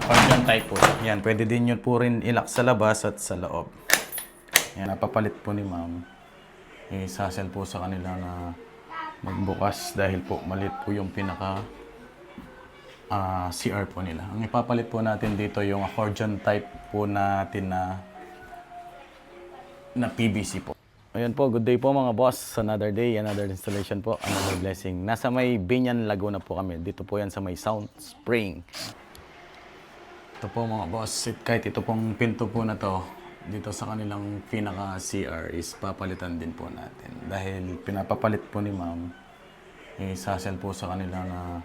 Accordion type po. Yan, pwede din yun po rin ilak sa labas at sa loob. Yan, napapalit po ni ma'am. Isasel po sa kanila na magbukas dahil po maliit po yung pinaka CR po nila. Ang ipapalit po natin dito yung accordion type po natin na PVC po. Ayan po, good day po mga boss. Another day, another installation po, another blessing. Nasa may Binyan, Laguna po kami. Dito po yan sa may Sound Spring. Ito po mga boss, kahit ito pong pinto po na to, dito sa kanilang pinaka CR is papalitan din po natin. Dahil pinapapalit po ni ma'am, isasel po sa kanila na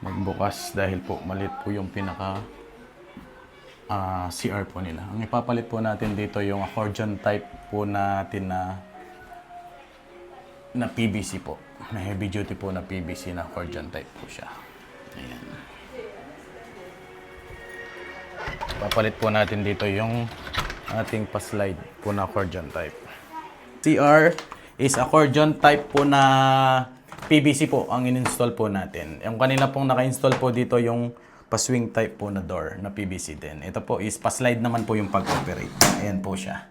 magbukas dahil po maliit po yung pinaka CR po nila. Ang ipapalit po natin dito yung accordion type po natin na PVC po. Na heavy duty po na PVC na accordion type po siya. Ayan. Papalit po natin dito yung ating pa-slide po na accordion type. CR is accordion type po na PVC po ang in-install po natin. Yung kanila pong naka-install po dito yung pa-swing type po na door na PVC din. Ito po is pa-slide naman po yung pag-operate. Ayan po siya.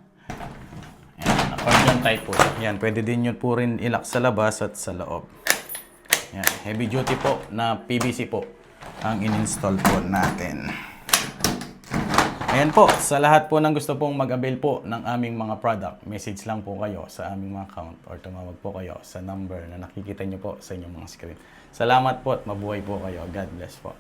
Ayan, accordion type po. Ayan, pwede din yun po rin ilak sa labas at sa loob. Ayan, heavy duty po na PVC po ang in-install po natin. Ayan po, sa lahat po ng gusto pong mag-avail po ng aming mga product, message lang po kayo sa aming mga account or tumawag po kayo sa number na nakikita nyo po sa inyong mga screen. Salamat po at mabuhay po kayo. God bless po.